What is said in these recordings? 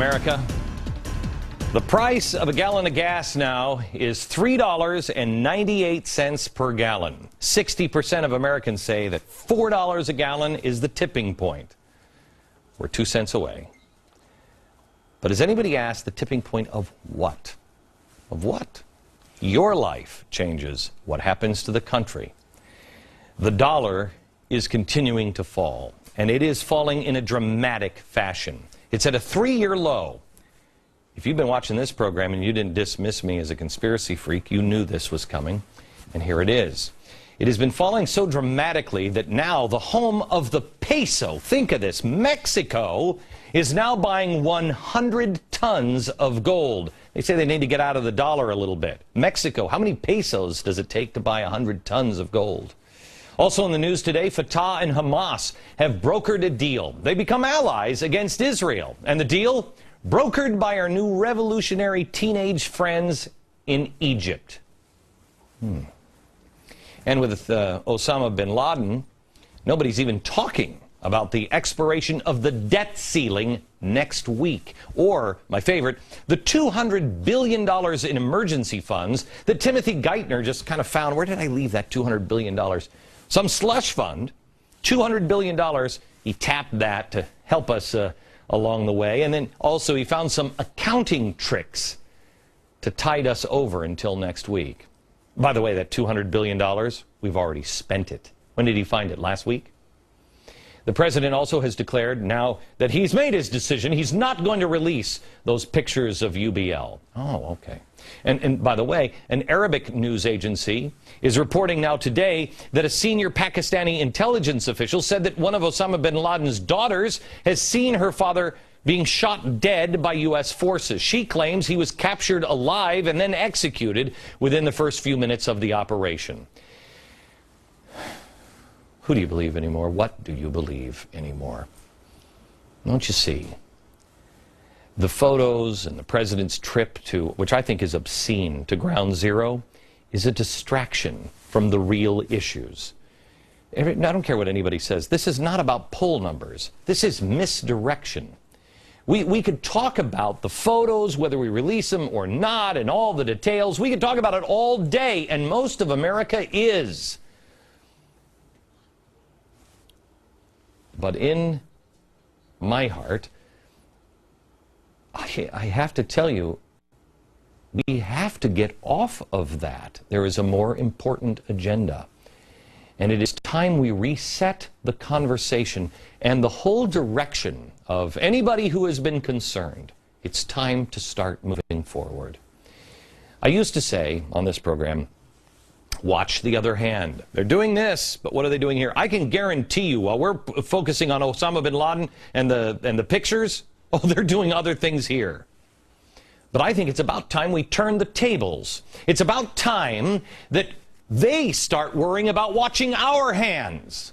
America. The price of a gallon of gas now is $3.98 per gallon. 60% of Americans say that $4 a gallon is the tipping point. We're 2 cents away. But has anybody asked the tipping point of what? Of what? Your life changes what happens to the country. The dollar is continuing to fall, and it is falling in a dramatic fashion. It's at a 3-year low. If you've been watching this program and you didn't dismiss me as a conspiracy freak, you knew this was coming, and here it is. It has been falling so dramatically that now the home of the peso, think of this, Mexico, is now buying 100 tons of gold. They say they need to get out of the dollar a little bit. Mexico, how many pesos does it take to buy 100 tons of gold? Also in the news today, Fatah and Hamas have brokered a deal. They become allies against Israel. And the deal? Brokered by our new revolutionary teenage friends in Egypt. And with Osama bin Laden, nobody's even talking about the expiration of the debt ceiling next week. Or, my favorite, the $200 billion in emergency funds that Timothy Geithner just kind of found. Where did I leave that $200 billion? Some slush fund, $200 billion. He tapped that to help us along the way. And then also he found some accounting tricks to tide us over until next week. By the way, that $200 billion, we've already spent it. When did he find it? Last week? The president also has declared now that he's made his decision. He's not going to release those pictures of UBL. Oh, okay. And by the way, an Arabic news agency is reporting now today that a senior Pakistani intelligence official said that one of Osama bin Laden's daughters has seen her father being shot dead by U.S. forces. She claims he was captured alive and then executed within the first few minutes of the operation. Who do you believe anymore? What do you believe anymore? Don't you see? The photos and the president's trip to, which I think is obscene, to Ground Zero, is a distraction from the real issues. I don't care what anybody says. This is not about poll numbers. This is misdirection. We could talk about the photos, whether we release them or not, and all the details. We could talk about it all day, and most of America is. But in my heart, I have to tell you, we have to get off of that. There is a more important agenda. And it is time we reset the conversation and the whole direction of anybody who has been concerned. It's time to start moving forward. I used to say on this program, watch the other hand. They're doing this, but what are they doing here? I can guarantee you, while we're focusing on Osama bin Laden and the pictures, oh, they're doing other things here. But I think it's about time we turn the tables. It's about time that they start worrying about watching our hands.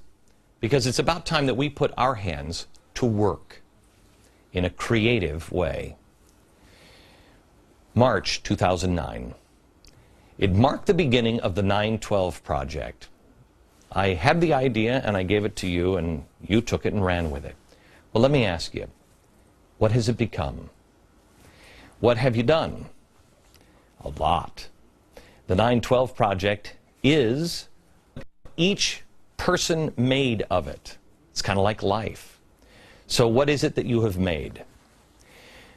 Because it's about time that we put our hands to work in a creative way. March 2009. It marked the beginning of the 9/12 Project. I had the idea and I gave it to you and you took it and ran with it. Well, let me ask you, what has it become? What have you done? A lot. The 9/12 Project is each person made of it. It's kind of like life. So what is it that you have made?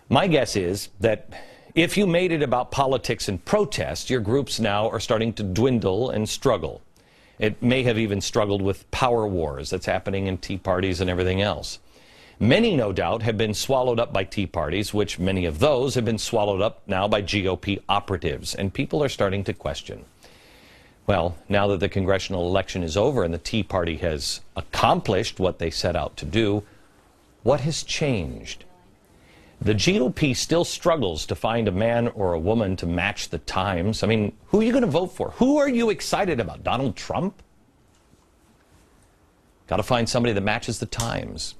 My guess is that if you made it about politics and protest, your groups now are starting to dwindle and struggle. It may have even struggled with power wars that's happening in tea parties and everything else. Many, no doubt, have been swallowed up by tea parties, which many of those have been swallowed up now by GOP operatives, and people are starting to question. Well, now that the congressional election is over and the Tea Party has accomplished what they set out to do, what has changed? The GOP still struggles to find a man or a woman to match the times. I mean, who are you going to vote for? Who are you excited about? Donald Trump? Got to find somebody that matches the times.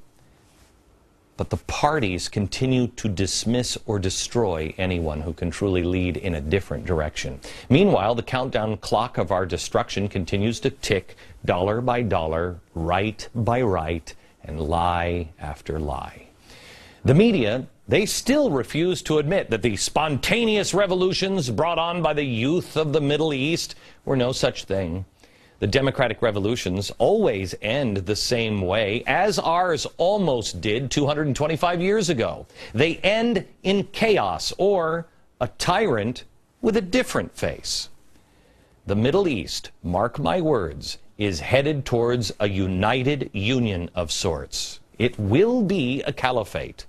But the parties continue to dismiss or destroy anyone who can truly lead in a different direction. Meanwhile, the countdown clock of our destruction continues to tick dollar by dollar, right by right, and lie after lie. The media They still refuse to admit that the spontaneous revolutions brought on by the youth of the Middle East were no such thing. The democratic revolutions always end the same way, as ours almost did 225 years ago. They end in chaos or a tyrant with a different face. The Middle East, mark my words, is headed towards a united union of sorts. It will be a caliphate,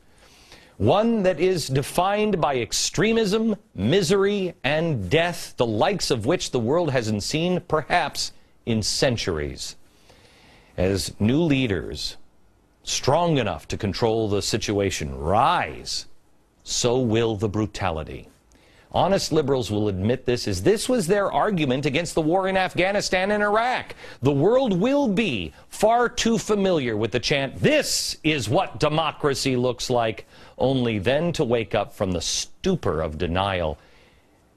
one that is defined by extremism, misery, and death, the likes of which the world hasn't seen perhaps in centuries. As new leaders, strong enough to control the situation, rise, so will the brutality. Honest liberals will admit this, as this was their argument against the war in Afghanistan and Iraq. The world will be far too familiar with the chant, "This is what democracy looks like," only then to wake up from the stupor of denial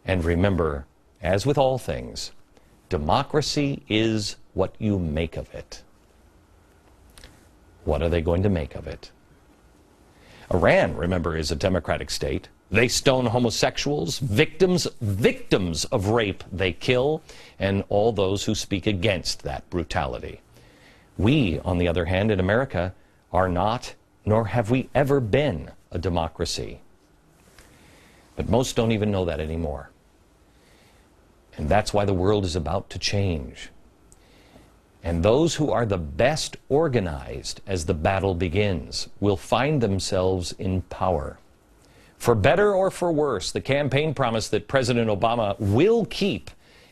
and remember, as with all things, democracy is what you make of it. What are they going to make of it? Iran, remember, is a democratic state. They stone homosexuals, victims of rape they kill, and all those who speak against that brutality. We, on the other hand, in America, are not, nor have we ever been, a democracy. But most don't even know that anymore. And that's why the world is about to change. And those who are the best organized as the battle begins will find themselves in power. For better or for worse, the campaign promise that President Obama will keep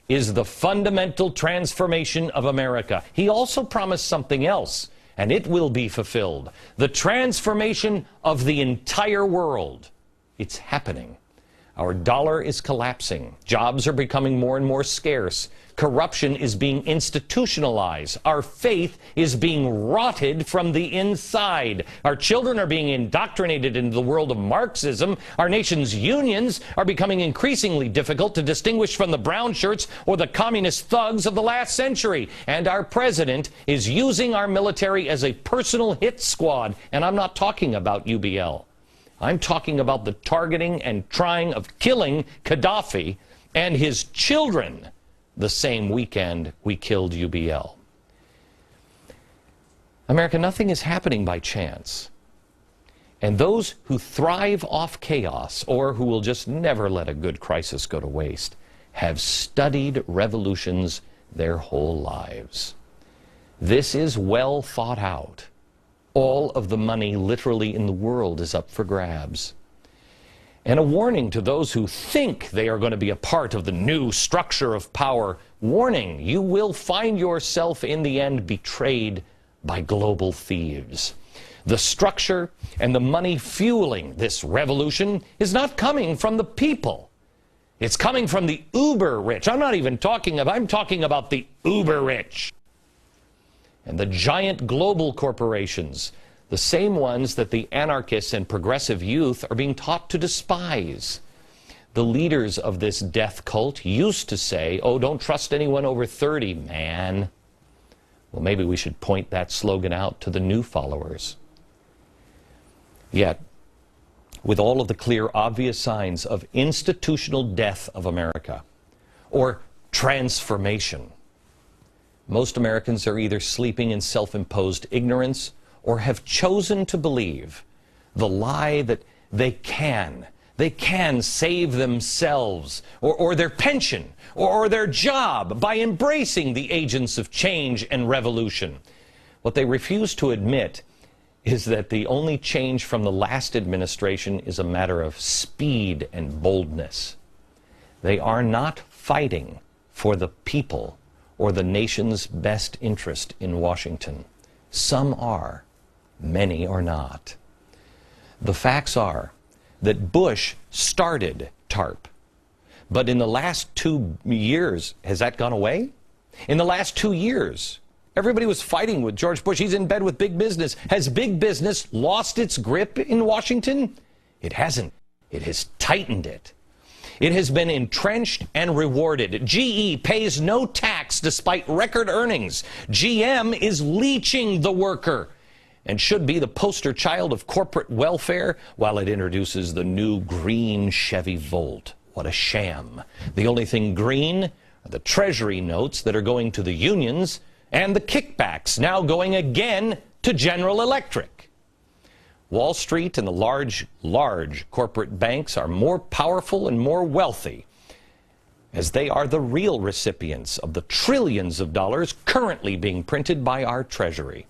is the fundamental transformation of America. He also promised something else, and it will be fulfilled. The transformation of the entire world. It's happening. Our dollar is collapsing. Jobs are becoming more and more scarce. Corruption is being institutionalized. Our faith is being rotted from the inside. Our children are being indoctrinated into the world of Marxism. Our nation's unions are becoming increasingly difficult to distinguish from the brown shirts or the communist thugs of the last century. And our president is using our military as a personal hit squad. And I'm not talking about UBL. I'm talking about the targeting and trying of killing Gaddafi and his children the same weekend we killed UBL. America, nothing is happening by chance. And those who thrive off chaos, or who will just never let a good crisis go to waste, have studied revolutions their whole lives. This is well thought out. All of the money literally in the world is up for grabs. And a warning to those who think they are going to be a part of the new structure of power. Warning, you will find yourself in the end betrayed by global thieves. The structure and the money fueling this revolution is not coming from the people. It's coming from the uber rich. I'm talking about the uber rich. And the giant global corporations, the same ones that the anarchists and progressive youth are being taught to despise. The leaders of this death cult used to say, "Oh, don't trust anyone over 30, man." Well, maybe we should point that slogan out to the new followers. Yet, with all of the clear, obvious signs of institutional death of America, or transformation, most Americans are either sleeping in self-imposed ignorance or have chosen to believe the lie that they can save themselves or their pension or their job by embracing the agents of change and revolution. What they refuse to admit is that the only change from the last administration is a matter of speed and boldness. They are not fighting for the people or the nation's best interest in Washington. Some are, many are not. The facts are that Bush started TARP, but in the last 2 years, has that gone away? In the last 2 years, everybody was fighting with George Bush. He's in bed with big business. Has big business lost its grip in Washington? It hasn't. It has tightened it. It has been entrenched and rewarded. GE pays no tax despite record earnings. GM is leeching the worker. and should be the poster child of corporate welfare while it introduces the new green Chevy Volt. What a sham. The only thing green are the Treasury notes that are going to the unions and the kickbacks now going again to General Electric. Wall Street and the large corporate banks are more powerful and more wealthy, as they are the real recipients of the trillions of dollars currently being printed by our Treasury.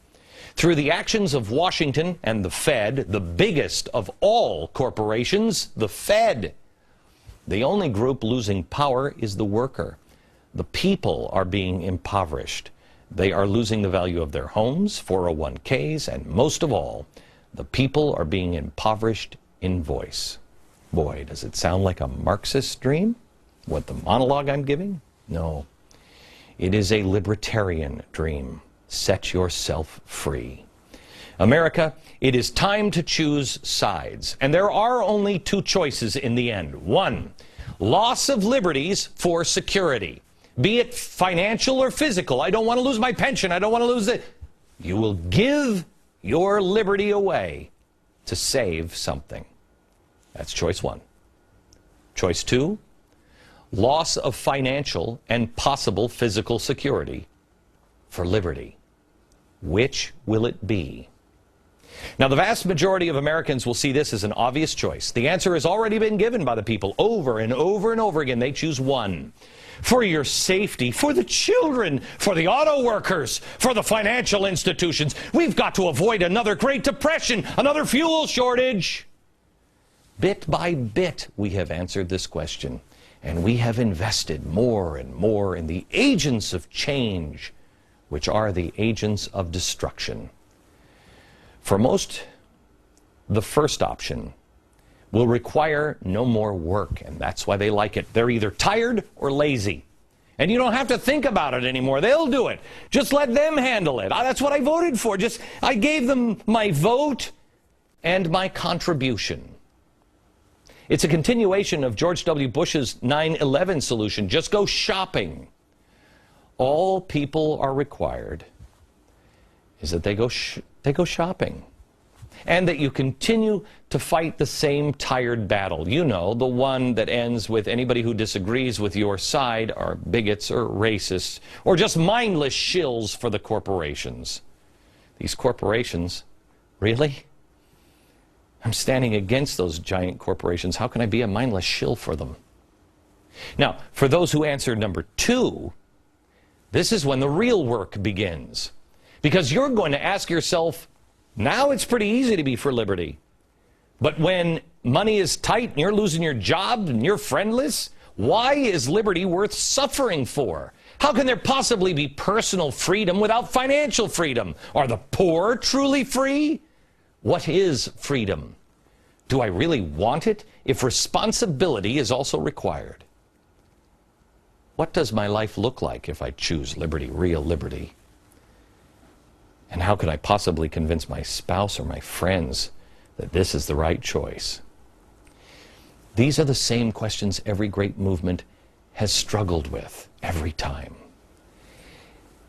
Through the actions of Washington and the Fed, the biggest of all corporations, the Fed, the only group losing power is the worker. The people are being impoverished. They are losing the value of their homes, 401ks, and most of all, the people are being impoverished in voice. Boy, does it sound like a Marxist dream? What, the monologue I'm giving? No. It is a libertarian dream. Set yourself free. America, it is time to choose sides. And there are only two choices in the end. One, loss of liberties for security. Be it financial or physical. I don't want to lose my pension. I don't want to lose it. You will give your liberty away to save something. That's choice one. Choice two, loss of financial and possible physical security for liberty. Which will it be? Now, the vast majority of Americans will see this as an obvious choice. The answer has already been given by the people over and over and over again. They choose one. For your safety, for the children, for the auto workers, for the financial institutions, we've got to avoid another Great Depression, another fuel shortage. Bit by bit, we have answered this question. And we have invested more and more in the agents of change, which are the agents of destruction. For most, the first option will require no more work, and that's why they like it. They're either tired or lazy. And you don't have to think about it anymore. They'll do it. Just let them handle it. That's what I voted for. I gave them my vote and my contribution. It's a continuation of George W. Bush's 9/11 solution. Just go shopping. All people are required is that they go shopping. And that you continue to fight the same tired battle. You know, the one that ends with anybody who disagrees with your side are bigots or racists or just mindless shills for the corporations. These corporations, really? I'm standing against those giant corporations. How can I be a mindless shill for them? Now, for those who answer number two, this is when the real work begins. Because you're going to ask yourself, now it's pretty easy to be for liberty. But when money is tight and you're losing your job and you're friendless, why is liberty worth suffering for? How can there possibly be personal freedom without financial freedom? Are the poor truly free? What is freedom? Do I really want it if responsibility is also required? What does my life look like if I choose liberty, real liberty? And how could I possibly convince my spouse or my friends that this is the right choice? These are the same questions every great movement has struggled with every time.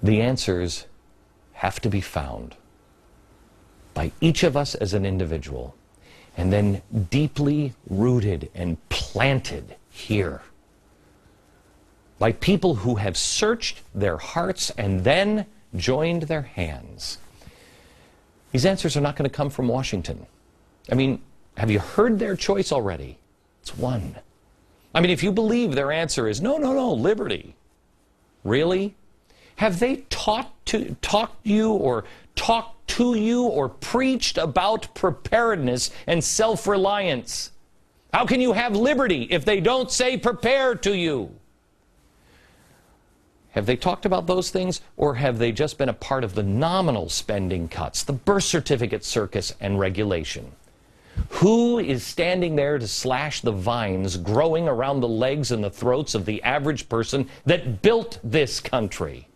The answers have to be found by each of us as an individual, and then deeply rooted and planted here by people who have searched their hearts and then joined their hands. These answers are not going to come from Washington. I mean, have you heard their choice already? It's one. I mean, if you believe their answer is no, liberty, really? Have they talked to you or preached about preparedness and self-reliance? How can you have liberty if they don't say prepare to you? Have they talked about those things, or have they just been a part of the nominal spending cuts, the birth certificate circus and regulation? Who is standing there to slash the vines growing around the legs and the throats of the average person that built this country?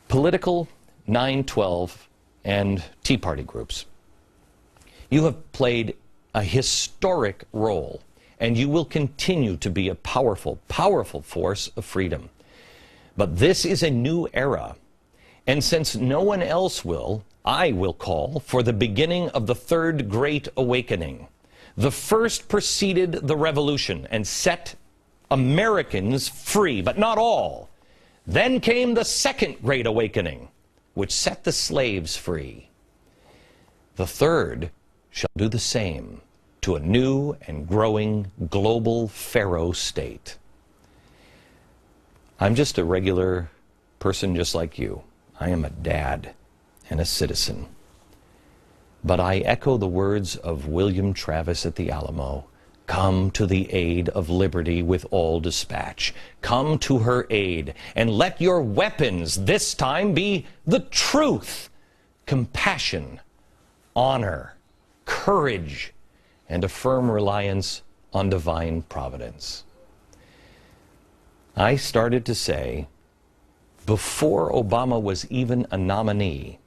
Political, 9/12, and Tea Party groups. You have played a historic role, and you will continue to be a powerful, powerful force of freedom. But this is a new era, and since no one else will, I will call for the beginning of the Third Great Awakening. The first preceded the Revolution and set Americans free, but not all. Then came the Second Great Awakening, which set the slaves free. The third shall do the same to a new and growing global pharaoh state. I'm just a regular person just like you. I am a dad and a citizen. But I echo the words of William Travis at the Alamo. Come to the aid of liberty with all dispatch. Come to her aid, and let your weapons this time be the truth, compassion, honor, courage, and a firm reliance on divine providence. I started to say, before Obama was even a nominee,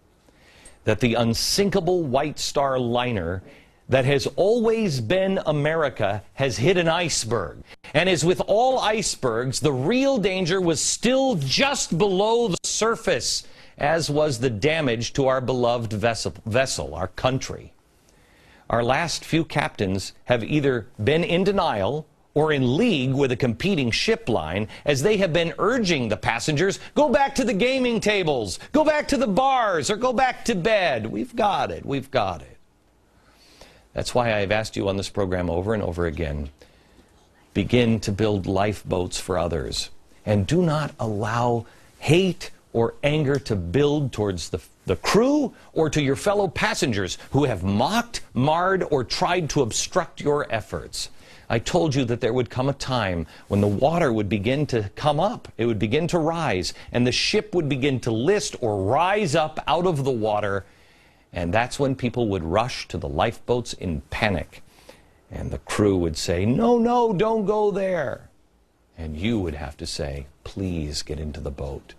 that the unsinkable White Star liner that has always been America has hit an iceberg. And as with all icebergs, the real danger was still just below the surface, as was the damage to our beloved vessel, our country. Our last few captains have either been in denial or in league with a competing ship line, as they have been urging the passengers, go back to the gaming tables, go back to the bars, or go back to bed. We've got it, we've got it. That's why I've asked you on this program over and over again, begin to build lifeboats for others, and do not allow hate or anger to build towards the crew or to your fellow passengers who have mocked, marred, or tried to obstruct your efforts. I told you that there would come a time when the water would begin to come up, it would begin to rise, and the ship would begin to list or rise up out of the water, and that's when people would rush to the lifeboats in panic, and the crew would say, no, no, don't go there. And you would have to say, please get into the boat.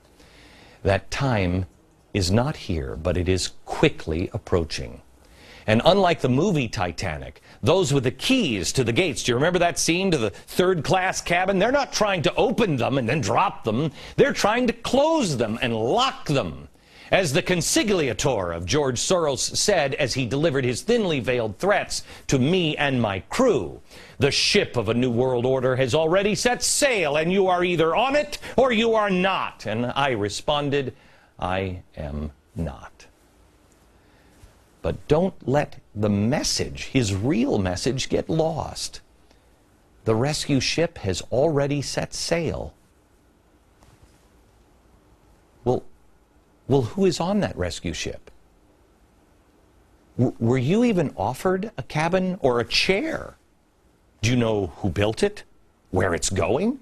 That time is not here, but it is quickly approaching. And unlike the movie Titanic, those with the keys to the gates, do you remember that scene to the third-class cabin? They're not trying to open them and then drop them. They're trying to close them and lock them. As the consigliator of George Soros said as he delivered his thinly veiled threats to me and my crew, the ship of a new world order has already set sail, and you are either on it or you are not. And I responded, I am not. But don't let the message, his real message, get lost. The rescue ship has already set sail. Well, who is on that rescue ship? Were you even offered a cabin or a chair? Do you know who built it? Where it's going?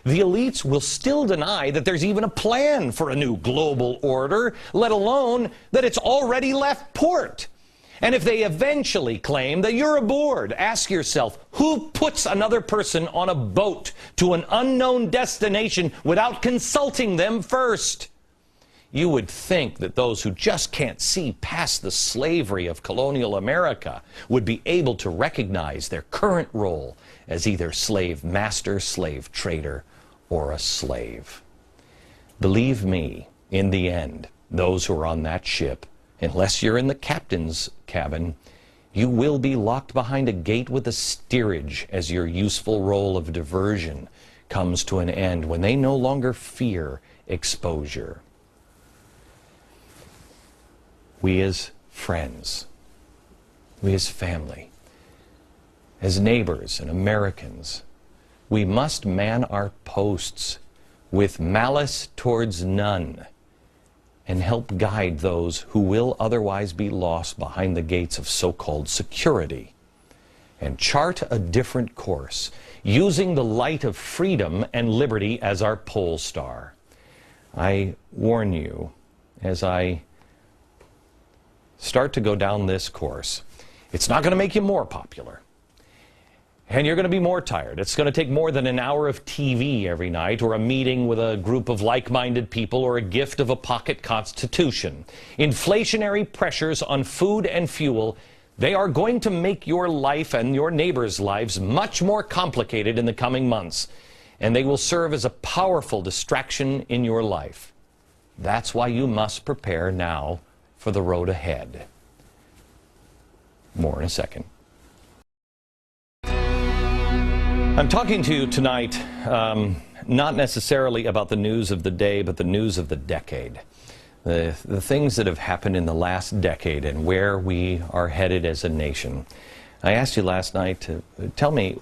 The elites will still deny that there's even a plan for a new global order, let alone that it's already left port. And if they eventually claim that you're aboard, ask yourself, who puts another person on a boat to an unknown destination without consulting them first? You would think that those who just can't see past the slavery of colonial America would be able to recognize their current role as either slave master, slave trader, or a slave. Believe me, in the end, those who are on that ship, unless you're in the captain's cabin, you will be locked behind a gate with a steerage as your useful role of diversion comes to an end when they no longer fear exposure. We as friends, we as family, as neighbors and Americans, we must man our posts with malice towards none and help guide those who will otherwise be lost behind the gates of so-called security, and chart a different course, using the light of freedom and liberty as our pole star. I warn you, as I start to go down this course, it's not going to make you more popular. And you're going to be more tired. It's going to take more than an hour of TV every night, or a meeting with a group of like-minded people, or a gift of a pocket constitution. Inflationary pressures on food and fuel, they are going to make your life and your neighbors' lives much more complicated in the coming months. And they will serve as a powerful distraction in your life. That's why you must prepare now for the road ahead. More in a second. I'm talking to you tonight not necessarily about the news of the day, but the news of the decade. The things that have happened in the last decade and where we are headed as a nation. I asked you last night to tell me,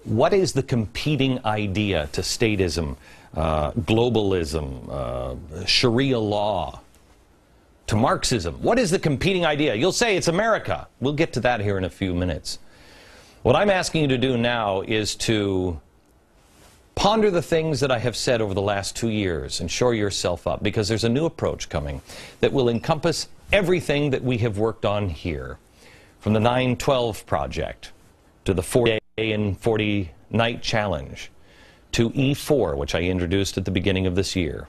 what is the competing idea to statism, globalism, Sharia law, to Marxism? What is the competing idea? You'll say it's America. We'll get to that here in a few minutes. What I'm asking you to do now is to ponder the things that I have said over the last 2 years and shore yourself up, because there's a new approach coming that will encompass everything that we have worked on here, from the 9/12 project to the 40-day and 40-night challenge to E4, which I introduced at the beginning of this year.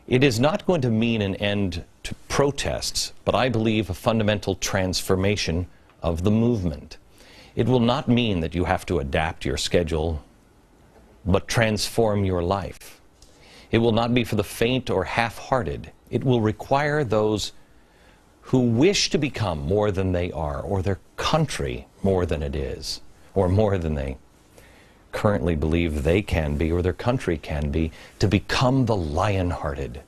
It is not going to mean an end to protests, but I believe a fundamental transformation of the movement. It will not mean that you have to adapt your schedule, but transform your life. It will not be for the faint or half-hearted. It will require those who wish to become more than they are, or their country more than it is, or more than they currently believe they can be, or their country can be, to become the lion-hearted,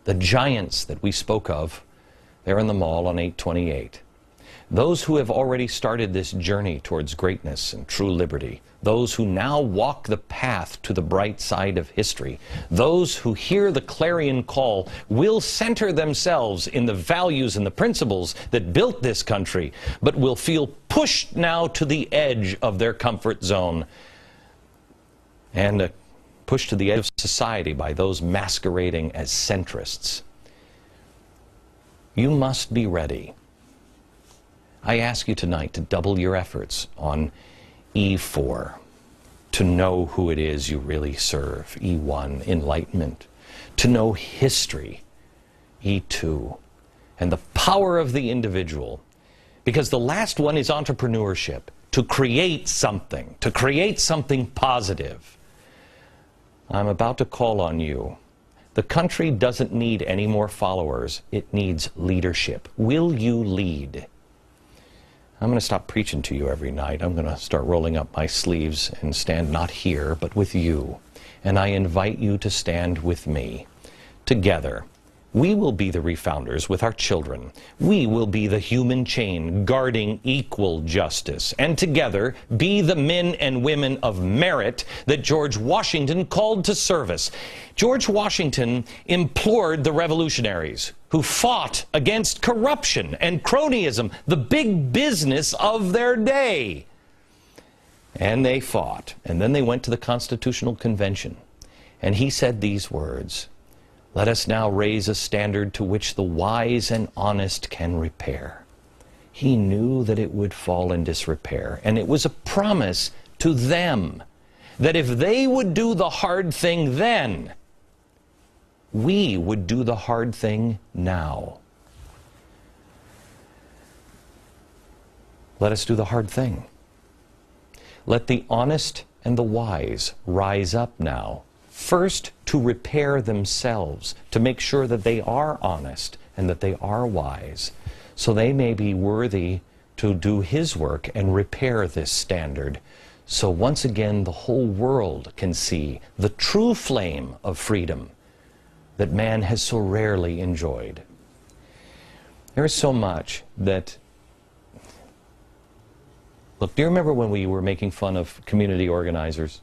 the giants that we spoke of there in the mall on 828. Those who have already started this journey towards greatness and true liberty, those who now walk the path to the bright side of history, those who hear the clarion call will center themselves in the values and the principles that built this country, but will feel pushed now to the edge of their comfort zone and pushed to the edge of society by those masquerading as centrists. You must be ready. I ask you tonight to double your efforts on E4, to know who it is you really serve, E1, enlightenment, to know history, E2, and the power of the individual, because the last one is entrepreneurship, to create something positive. I'm about to call on you. The country doesn't need any more followers, it needs leadership. Will you lead? I'm going to stop preaching to you every night. I'm going to start rolling up my sleeves and stand not here, but with you. And I invite you to stand with me. Together, we will be the refounders with our children. We will be the human chain guarding equal justice. And together, be the men and women of merit that George Washington called to service. George Washington implored the revolutionaries who fought against corruption and cronyism, the big business of their day. And they fought. And then they went to the Constitutional Convention. And he said these words, "Let us now raise a standard to which the wise and honest can repair." He knew that it would fall in disrepair. And it was a promise to them that if they would do the hard thing then, we would do the hard thing now. Let us do the hard thing. Let the honest and the wise rise up now, first to repair themselves, to make sure that they are honest and that they are wise, so they may be worthy to do His work and repair this standard, so once again the whole world can see the true flame of freedom that man has so rarely enjoyed. There is so much that... Look, do you remember when we were making fun of community organizers?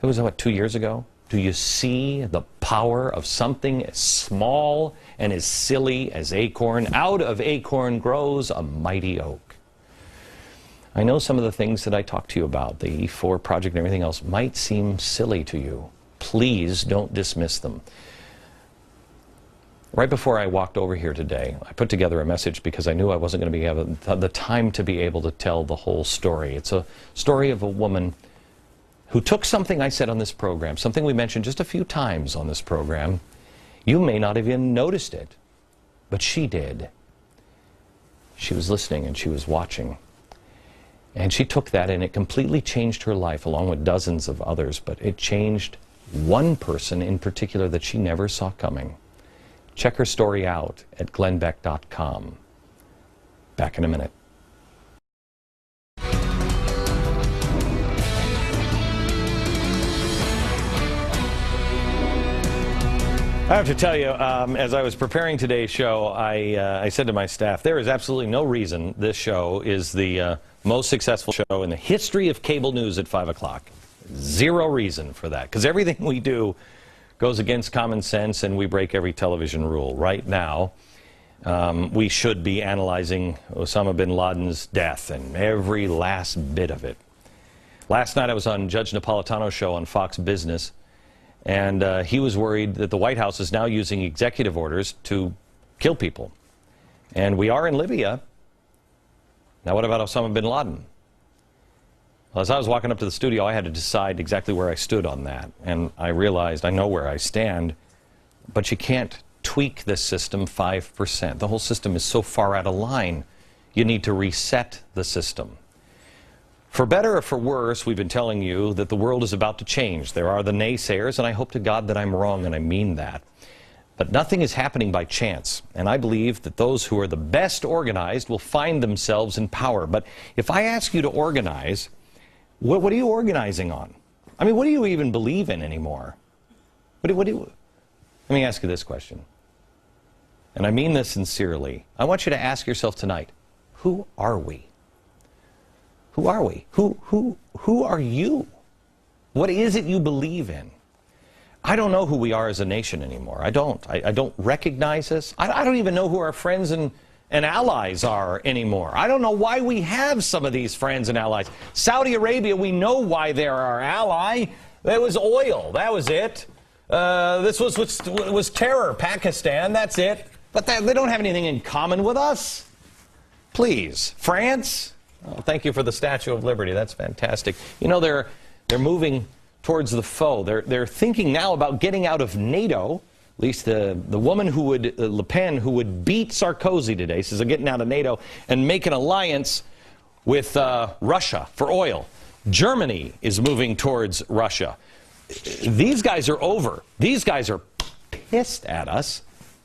It was, what, 2 years ago? Do you see the power of something as small and as silly as acorn? Out of acorn grows a mighty oak. I know some of the things that I talked to you about, the E4 project and everything else, might seem silly to you. Please don't dismiss them. Right before I walked over here today, I put together a message because I knew I wasn't going to be having the time to be able to tell the whole story. It's a story of a woman who took something I said on this program, something we mentioned just a few times on this program. You may not have even noticed it, but she did. She was listening and she was watching. And she took that and it completely changed her life, along with dozens of others, but it changed one person in particular that she never saw coming. Check her story out at glennbeck.com. Back in a minute. I have to tell you, as I was preparing today's show, I said to my staff, there is absolutely no reason this show is the most successful show in the history of cable news at 5 o'clock. Zero reason for that, because everything we do goes against common sense and we break every television rule. Right now, we should be analyzing Osama bin Laden's death and every last bit of it. Last night I was on Judge Napolitano's show on Fox Business, and he was worried that the White House is now using executive orders to kill people. And we are in Libya. Now what about Osama bin Laden? Well, as I was walking up to the studio, I had to decide exactly where I stood on that. And I realized I know where I stand, but you can't tweak this system 5%. The whole system is so far out of line, you need to reset the system. For better or for worse, we've been telling you that the world is about to change. There are the naysayers, and I hope to God that I'm wrong, and I mean that. But nothing is happening by chance, and I believe that those who are the best organized will find themselves in power. But if I ask you to organize, what are you organizing on? I mean, what do you even believe in anymore? Let me ask you this question, and I mean this sincerely. I want you to ask yourself tonight, who are we? Who are we? Who are you? What is it you believe in? I don't know who we are as a nation anymore. I don't recognize us. I don't even know who our friends and allies are anymore. I don't know why we have some of these friends and allies. Saudi Arabia, we know why they're our ally. That was oil. That was it. This was terror. Pakistan, that's it. But they don't have anything in common with us. Please. France? Oh, thank you for the Statue of Liberty. That's fantastic. You know, they're moving towards the foe. They're thinking now about getting out of NATO. At least the woman who would, Le Pen, who would beat Sarkozy today, says they're getting out of NATO and make an alliance with Russia for oil. Germany is moving towards Russia. These guys are over. These guys are pissed at us.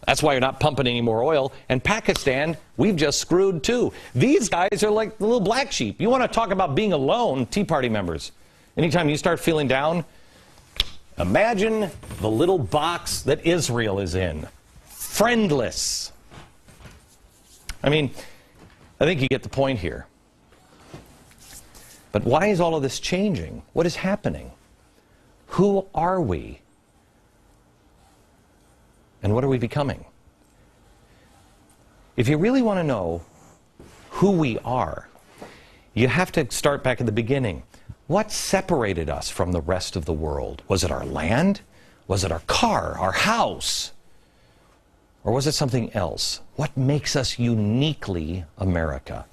That's why you're not pumping any more oil. And Pakistan, we've just screwed too. These guys are like the little black sheep. You want to talk about being alone, Tea Party members. Anytime you start feeling down, imagine the little box that Israel is in. Friendless. I mean, I think you get the point here. But why is all of this changing? What is happening? Who are we? And what are we becoming? If you really want to know who we are, you have to start back at the beginning. What separated us from the rest of the world? Was it our land? Was it our car, our house? Or was it something else? What makes us uniquely America?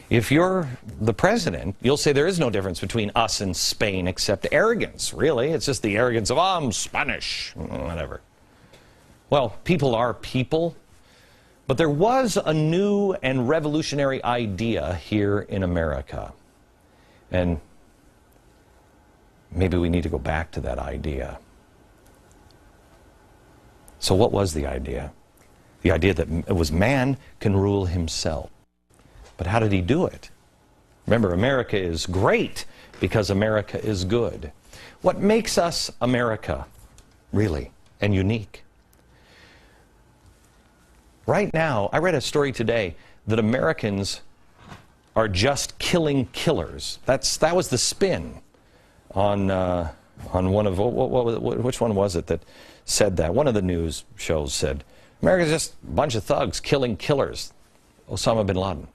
If you're the president, you'll say there is no difference between us and Spain except arrogance, really. It's just the arrogance of, I'm Spanish, whatever. Well, people are people, but there was a new and revolutionary idea here in America. And maybe we need to go back to that idea. So what was the idea? The idea that it was man can rule himself. But how did he do it? Remember, America is great because America is good. What makes us America, really, and unique? Right now, I read a story today that Americans are just killing killers. That was the spin on one of, which one was it that said that? One of the news shows said, America's just a bunch of thugs killing killers. Osama bin Laden.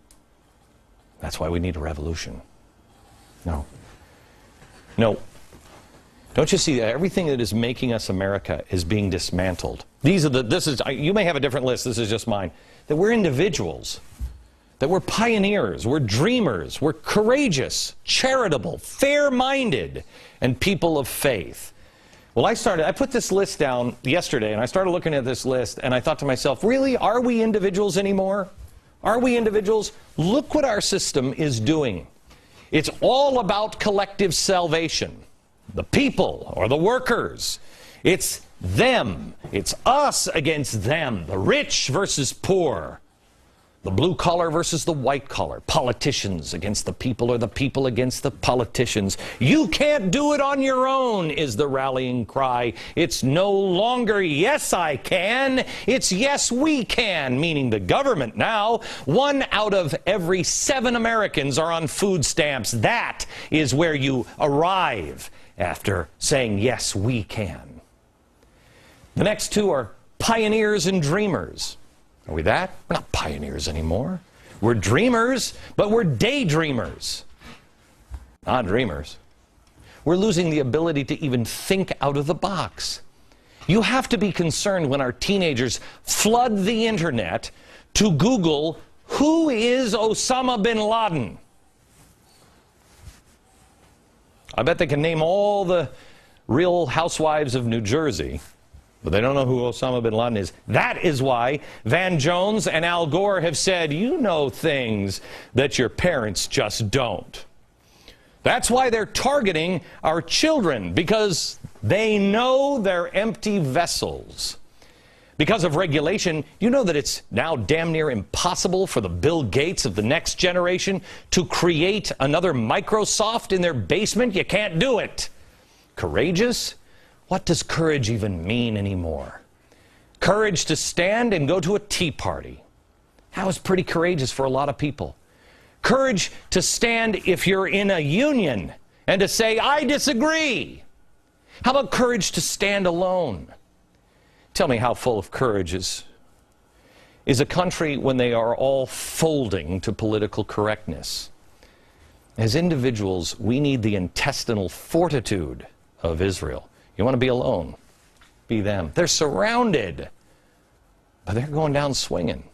That's why we need a revolution. No. Don't you see that everything that is making us America is being dismantled? You may have a different list, this is just mine. That we're individuals, that we're pioneers, we're dreamers, we're courageous, charitable, fair-minded, and people of faith. Well, I put this list down yesterday, and I started looking at this list, and I thought to myself, really, are we individuals anymore? Are we individuals? Look what our system is doing. It's all about collective salvation. The people or the workers. It's them. It's us against them. The rich versus poor. The blue collar versus the white collar. Politicians against the people, or the people against the politicians. You can't do it on your own, is the rallying cry. It's no longer yes I can, it's yes we can, meaning the government now. 1 out of every 7 Americans are on food stamps. That is where you arrive after saying yes we can. The next 2 are pioneers and dreamers. Are we that? We're not pioneers anymore. We're dreamers, but we're daydreamers, not dreamers. We're losing the ability to even think out of the box. You have to be concerned when our teenagers flood the internet to Google, who is Osama bin Laden? I bet they can name all the Real Housewives of New Jersey, but they don't know who Osama bin Laden is. That is why Van Jones and Al Gore have said, you know things that your parents just don't. That's why they're targeting our children, because they know they're empty vessels. Because of regulation, you know that it's now damn near impossible for the Bill Gates of the next generation to create another Microsoft in their basement. You can't do it. Courageous? What does courage even mean anymore? Courage to stand and go to a tea party. That was pretty courageous for a lot of people. Courage to stand if you're in a union and to say, I disagree. How about courage to stand alone? Tell me how full of courage is a country when they are all folding to political correctness. As individuals, we need the intestinal fortitude of Israel. You want to be alone? Be them. They're surrounded, but they're going down swinging.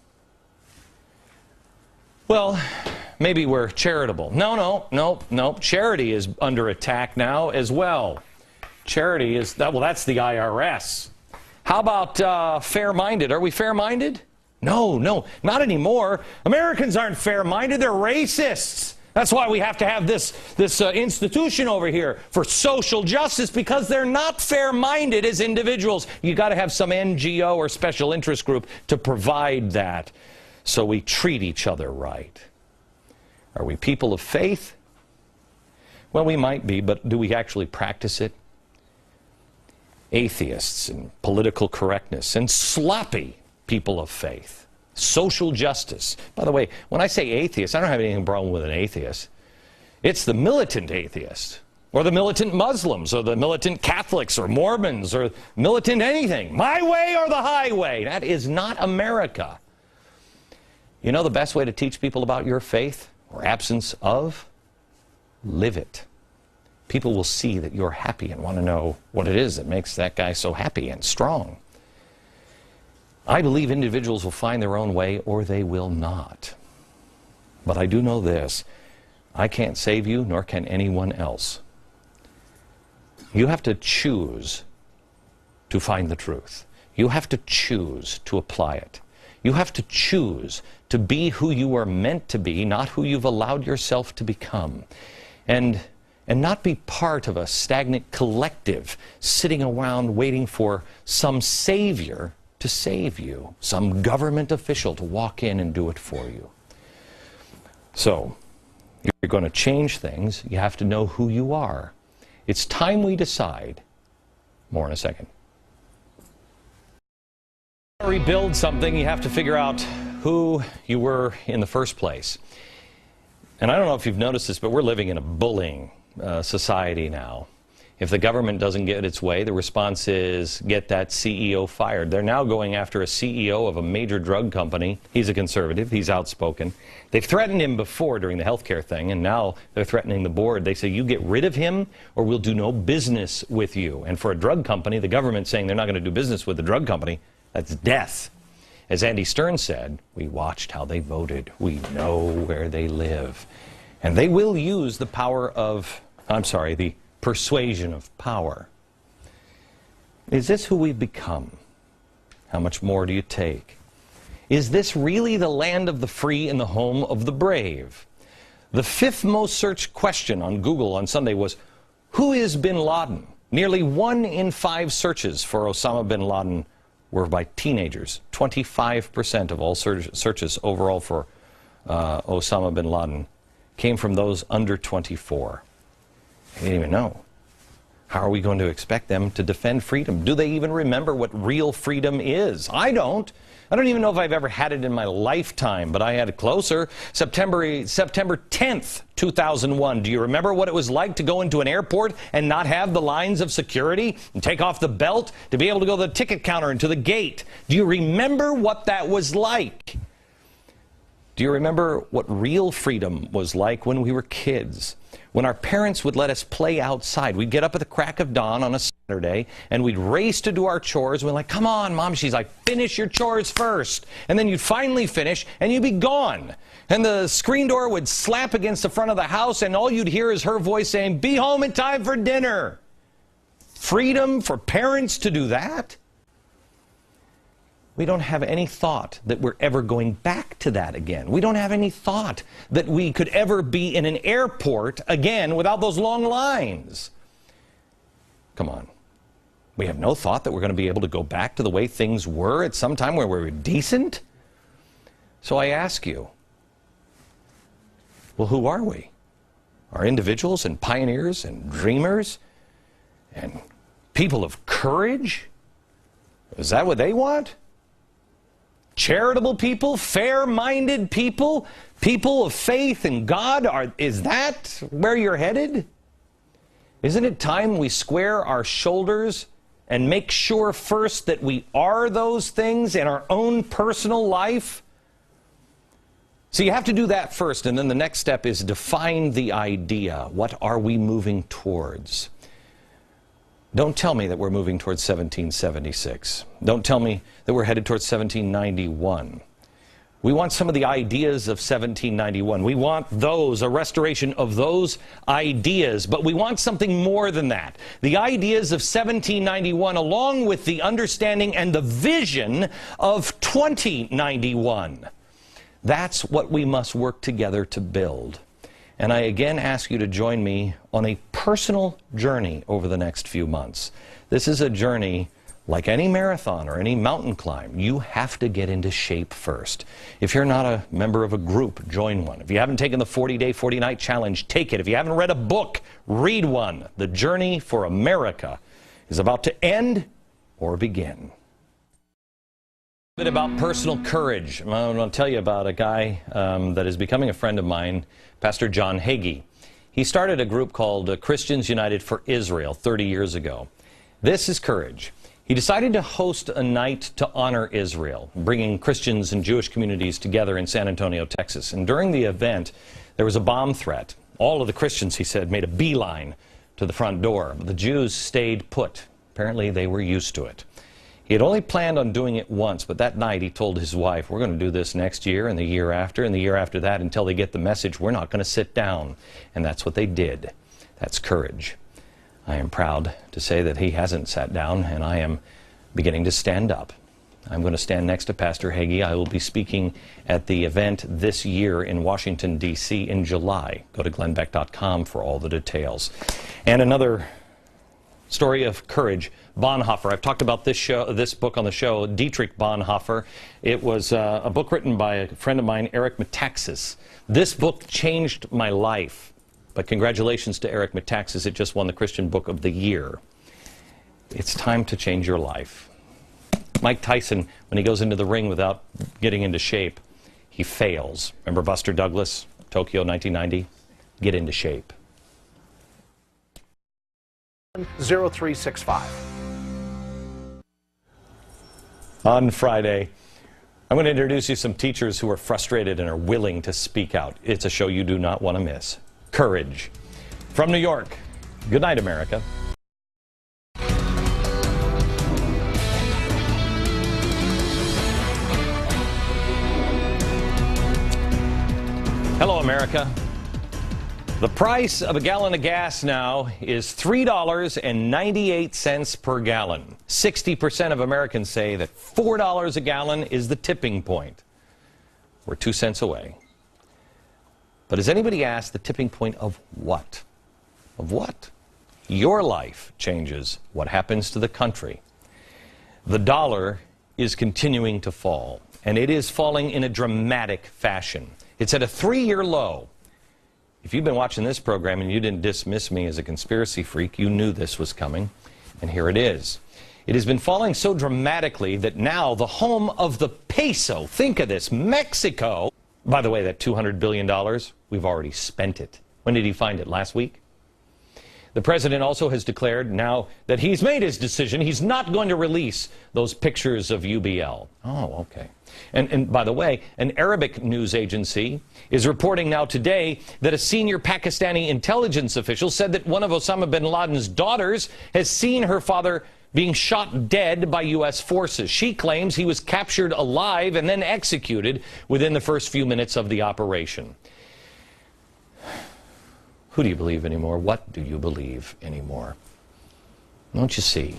Well, maybe we're charitable. No. Charity is under attack now as well. Charity is, that's the IRS. How about fair-minded? Are we fair-minded? No, not anymore. Americans aren't fair-minded, they're racists. That's why we have to have this institution over here for social justice, because they're not fair-minded as individuals. You got to have some NGO or special interest group to provide that, so we treat each other right. Are we people of faith? Well, we might be, but do we actually practice it? Atheists and political correctness and sloppy people of faith. Social justice. By the way, when I say atheist, I don't have anything wrong with an atheist. It's the militant atheist, or the militant Muslims, or the militant Catholics, or Mormons, or militant anything. My way or the highway. That is not America. You know the best way to teach people about your faith, or absence of? Live it. People will see that you're happy and want to know what it is that makes that guy so happy and strong. I believe individuals will find their own way, or they will not. But I do know this: I can't save you, nor can anyone else. You have to choose to find the truth. You have to choose to apply it. You have to choose to be who you are meant to be, not who you've allowed yourself to become. And not be part of a stagnant collective sitting around waiting for some savior to save you, some government official to walk in and do it for you. So, if you're going to change things, you have to know who you are. It's time we decide. More in a second. To rebuild something, you have to figure out who you were in the first place. And I don't know if you've noticed this, but we're living in a bullying society now. If the government doesn't get its way, the response is get that CEO fired. They're now going after a CEO of a major drug company. He's a conservative. He's outspoken. They've threatened him before during the healthcare thing, and now they're threatening the board. They say, you get rid of him or we'll do no business with you. And for a drug company, the government saying they're not going to do business with the drug company, that's death. As Andy Stern said, we watched how they voted. We know where they live. And they will use the power of, the persuasion of power. Is this who we've become? How much more do you take? Is this really the land of the free and the home of the brave? The 5th most searched question on Google on Sunday was, who is bin Laden? Nearly 1 in 5 searches for Osama bin Laden were by teenagers. 25% of all searches overall for Osama bin Laden came from those under 24. They didn't even know. How are we going to expect them to defend freedom? Do they even remember what real freedom is? I don't. I don't even know if I've ever had it in my lifetime, but I had it closer. September 10th, 2001. Do you remember what it was like to go into an airport and not have the lines of security and take off the belt to be able to go to the ticket counter and to the gate? Do you remember what that was like? Do you remember what real freedom was like when we were kids? When our parents would let us play outside. We'd get up at the crack of dawn on a Saturday, and we'd race to do our chores. We're like, come on, Mom. She's like, finish your chores first. And then you'd finally finish, and you'd be gone. And the screen door would slap against the front of the house, and all you'd hear is her voice saying, be home in time for dinner. Freedom for parents to do that? We don't have any thought that we're ever going back to that again. We don't have any thought that we could ever be in an airport again without those long lines. Come on. We have no thought that we're going to be able to go back to the way things were at some time where we were decent. So I ask you, well, who are we? Are individuals and pioneers and dreamers and people of courage? Is that what they want? Charitable people, fair-minded people, people of faith in God, is that where you're headed? Isn't it time we square our shoulders and make sure first that we are those things in our own personal life? So you have to do that first, and then the next step is define the idea. What are we moving towards? Don't tell me that we're moving towards 1776. Don't tell me that we're headed towards 1791. We want some of the ideas of 1791. We want those, a restoration of those ideas, but we want something more than that. The ideas of 1791, along with the understanding and the vision of 2091. That's what we must work together to build. And I again ask you to join me on a personal journey over the next few months. This is a journey like any marathon or any mountain climb. You have to get into shape first. If you're not a member of a group, join one. If you haven't taken the 40-day, 40-night challenge, take it. If you haven't read a book, read one. The journey for America is about to end or begin. A bit about personal courage. I want to tell you about a guy that is becoming a friend of mine, Pastor John Hagee. He started a group called Christians United for Israel 30 years ago. This is courage. He decided to host a night to honor Israel, bringing Christians and Jewish communities together in San Antonio, Texas. And during the event, there was a bomb threat. All of the Christians, he said, made a beeline to the front door. But the Jews stayed put. Apparently, they were used to it. He had only planned on doing it once, but that night he told his wife, we're going to do this next year and the year after that until they get the message. We're not going to sit down. And that's what they did. That's courage. I am proud to say that he hasn't sat down, and I am beginning to stand up. I'm going to stand next to Pastor Hagee. I will be speaking at the event this year in Washington, D.C. in July. Go to glennbeck.com for all the details. And another story of courage, Bonhoeffer. I've talked about this book on the show, Dietrich Bonhoeffer. It was a book written by a friend of mine, Eric Metaxas. This book changed my life. But congratulations to Eric Metaxas. It just won the Christian Book of the Year. It's time to change your life. Mike Tyson, when he goes into the ring without getting into shape, he fails. Remember Buster Douglas, Tokyo 1990? Get into shape. 0365. On Friday, I'm going to introduce you some teachers who are frustrated and are willing to speak out. It's a show you do not want to miss. Courage. From New York, good night, America. Hello, America. The price of a gallon of gas now is $3.98 per gallon. 60% of Americans say that $4 a gallon is the tipping point. We're 2 cents away. But has anybody asked the tipping point of what? Of what? your life changes, what happens to the country? The dollar is continuing to fall, and it is falling in a dramatic fashion. It's at a 3-year low. If you've been watching this program and you didn't dismiss me as a conspiracy freak, you knew this was coming, and here it is. It has been falling so dramatically that now the home of the peso, think of this, Mexico, by the way, that $200 billion, we've already spent it. When did he find it? Last week? The president also has declared now that he's made his decision. He's not going to release those pictures of UBL. Oh, okay. And by the way, an Arabic news agency is reporting now today that a senior Pakistani intelligence official said that one of Osama bin Laden's daughters has seen her father being shot dead by U.S. forces. She claims he was captured alive and then executed within the first few minutes of the operation. Who do you believe anymore? What do you believe anymore? Don't you see?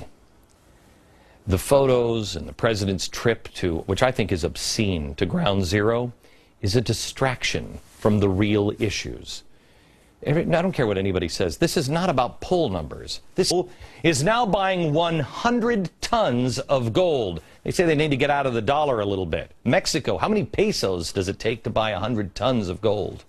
The photos and the president's trip to, which I think is obscene, to Ground Zero, is a distraction from the real issues. I don't care what anybody says. This is not about poll numbers. This is now buying 100 tons of gold. They say they need to get out of the dollar a little bit. Mexico, how many pesos does it take to buy 100 tons of gold?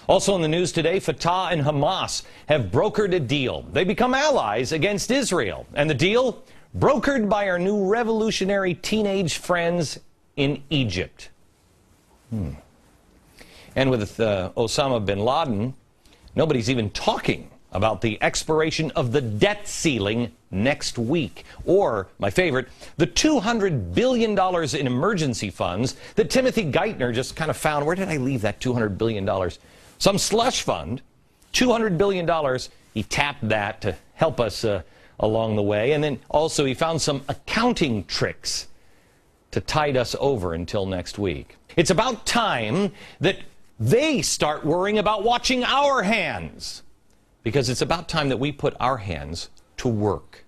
Also in the news today, Fatah and Hamas have brokered a deal. They become allies against Israel. And the deal? Brokered by our new revolutionary teenage friends in Egypt. And with Osama bin Laden, nobody's even talking about the expiration of the debt ceiling next week. Or, my favorite, the $200 billion in emergency funds that Timothy Geithner just kind of found. Where did I leave that $200 billion? Some slush fund, $200 billion. He tapped that to help us along the way. And then also he found some accounting tricks to tide us over until next week. It's about time that they start worrying about watching our hands, because it's about time that we put our hands to work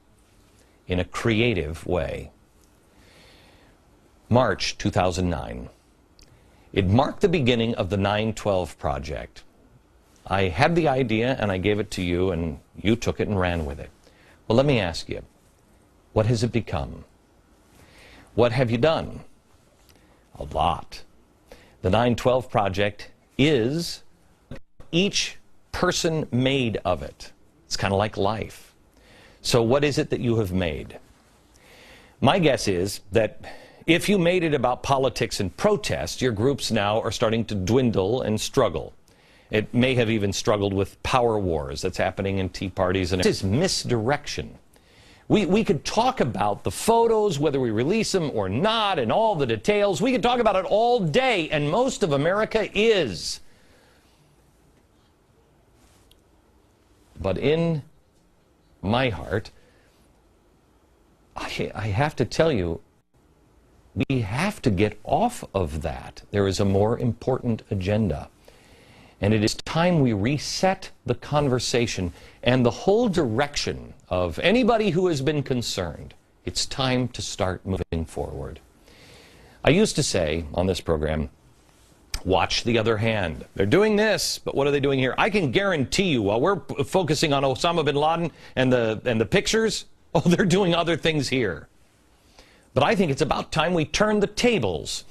in a creative way. March 2009. It marked the beginning of the 9/12 project. I had the idea and I gave it to you and you took it and ran with it. Well, let me ask you, what has it become? What have you done? A lot. The 9/12 project is each person made of it. It's kind of like life. So what is it that you have made? My guess is that if you made it about politics and protest, your groups now are starting to dwindle and struggle. It may have even struggled with power wars that's happening in tea parties. And this is misdirection. We could talk about the photos, whether we release them or not, and all the details. We could talk about it all day, and most of America is. But in my heart, I have to tell you, we have to get off of that. There is a more important agenda. And it is time we reset the conversation and the whole direction of anybody who has been concerned. It's time to start moving forward. I used to say on this program, watch the other hand. They're doing this, but what are they doing here? I can guarantee you, while we're focusing on Osama bin Laden and the pictures, oh, they're doing other things here. But I think it's about time we turn the tables.